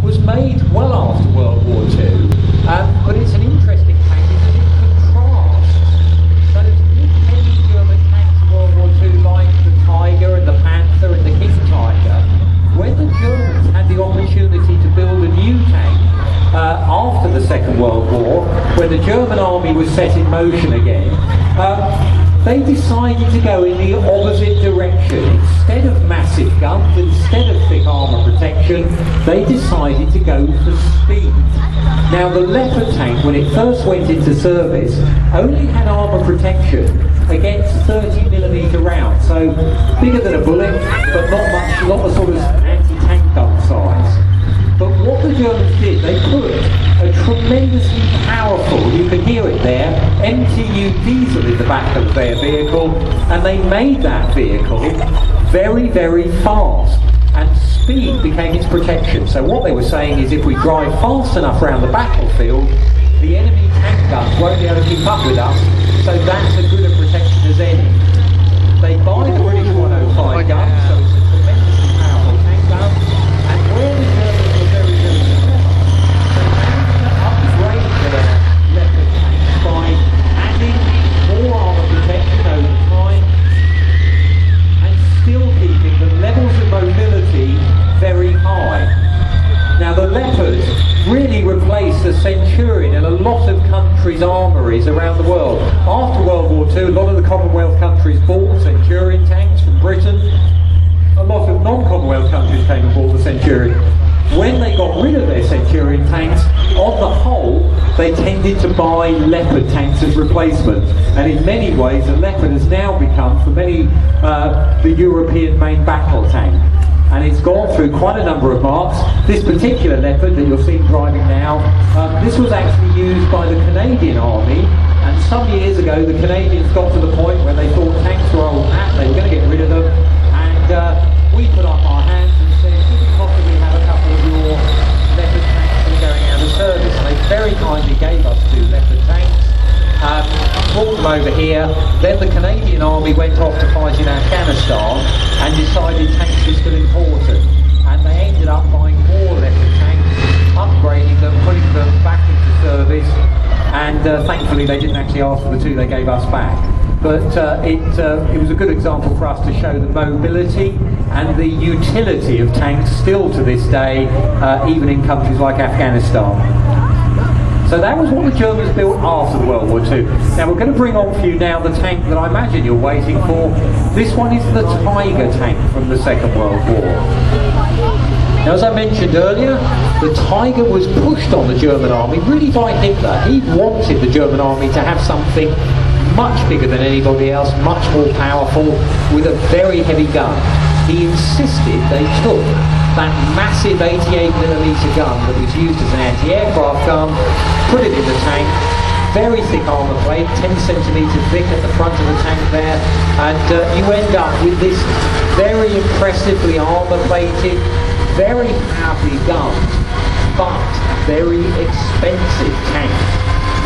was made well after World War II. But it's an interesting tank because it contrasts. So there's big heavy German tanks in World War II like the Tiger and the Panther and the King Tiger. When the Germans had the opportunity to build a new tank after the Second World War, when the German army was set in motion again, they decided to go in the opposite direction. Instead of massive guns, instead of thick armour protection, they decided to go for speed. Now the Leopard tank, when it first went into service, only had armour protection against 30mm rounds, so bigger than a bullet, but not a sort of anti-tank gun size. But what the Germans did, they put a tremendously powerful, you can hear it there, MTU diesel in the back of their vehicle, and they made that vehicle very, very fast, and speed became its protection. So what they were saying is if we drive fast enough around the battlefield, the enemy tank guns won't be able to keep up with us, so that's as good a protection as any. They buy the British 105 gun, so it's a tremendously powerful tank gun, and where the Germans were very, very clever, they managed to upgrade their Leopard tanks by adding more armour protection over time, and still keeping the levels of mobility very high. Now the Leopard really replaced the Centurion in a lot of countries' armouries around the world. After World War II, a lot of the Commonwealth countries bought Centurion tanks from Britain. A lot of non-Commonwealth countries came and bought the Centurion. When they got rid of their Centurion tanks, on the whole, they tended to buy Leopard tanks as replacement. And in many ways, the Leopard has now become, for many, the European main battle tank. And it's gone through quite a number of marks. This particular Leopard that you're seeing driving now, this was actually used by the Canadian Army, and some years ago the Canadians got to the point where they thought tanks were old hat, they were going to get rid of them, and we put up our hands and said, could we possibly have a couple of your Leopard tanks that are going out of service? And they very kindly gave us 2 Leopard tanks. Brought them over here. Then the Canadian Army went off to fight in Afghanistan and decided tanks were still important, and they ended up buying more Leopard tanks, upgrading them, putting them back into service, and thankfully they didn't actually ask for the 2 they gave us back. But it was a good example for us to show the mobility and the utility of tanks still to this day, even in countries like Afghanistan. So that was what the Germans built after World War II. Now we're going to bring on for you now the tank that I imagine you're waiting for. This one is the Tiger tank from the Second World War. Now as I mentioned earlier, the Tiger was pushed on the German army really by Hitler. He wanted the German army to have something much bigger than anybody else, much more powerful, with a very heavy gun. He insisted they took that massive 88mm gun that was used as an anti-aircraft gun, put it in the tank, very thick armour plate, 10cm thick at the front of the tank there, and you end up with this very impressively armour plated, very powerfully gunned, but very expensive tank.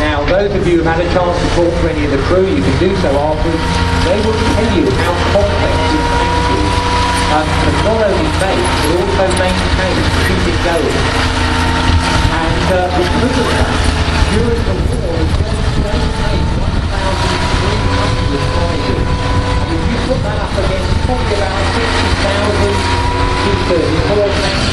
Now those of you who've had a chance to talk to any of the crew, you can do so afterwards, they will tell you how complex this tank is. To not only make, but also maintain, keep it going. And because of that, during the war, the Germans only made 1,300 Tigers. And if you put that up against probably about 60,000 T-34 tanks,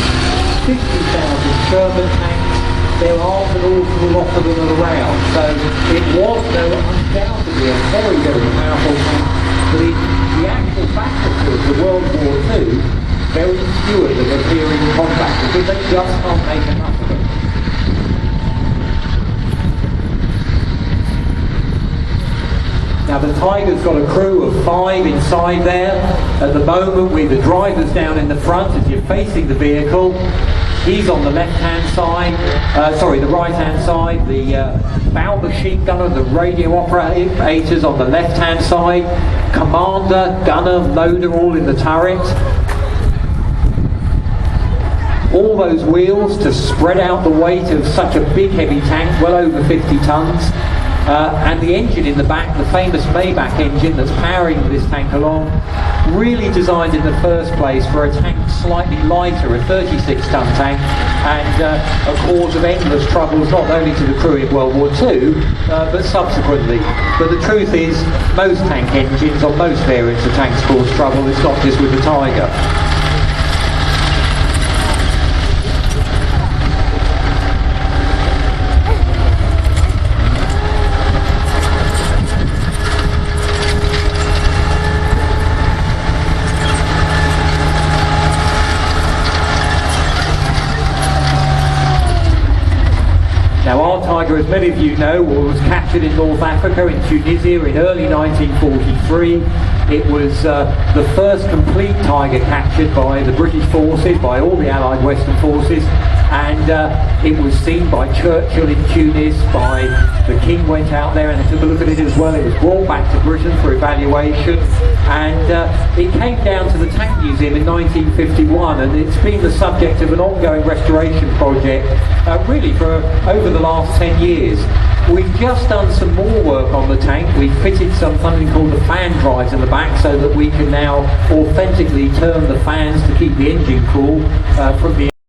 50,000 German tanks, there aren't an awful lot of them around. So it was, undoubtedly, a very, very powerful tank. But the actual battlefield of World War II, very few of them appear in combat because they just can't make enough of them. Now the Tiger's got a crew of 5 inside there. At the moment, with the driver's down in the front as you're facing the vehicle. He's on the left-hand side, the right-hand side. The bow machine gunner and the radio operators on the left-hand side. Commander, gunner, loader all in the turret. All those wheels to spread out the weight of such a big heavy tank, well over 50 tons. And the engine in the back, the famous Maybach engine that's powering this tank along, really designed in the first place for a tank slightly lighter, a 36-ton tank, and a cause of endless troubles not only to the crew in World War II, but subsequently. But the truth is, most tank engines on most variants of tanks cause trouble. It's not just with the Tiger. Now, our Tiger, as many of you know, was captured in North Africa, in Tunisia, in early 1943. It was the first complete Tiger captured by the British forces, by all the Allied Western forces, and it was seen by Churchill in Tunis, by the King went out there and took a look at it as well. It was brought back to Britain for evaluation, and it came down to the Tank Museum in 1951, and it's been the subject of an ongoing restoration project really for over the last 10 years. We've just done some more work on the tank. We've fitted something called the fan drives in the back so that we can now authentically turn the fans to keep the engine cool from the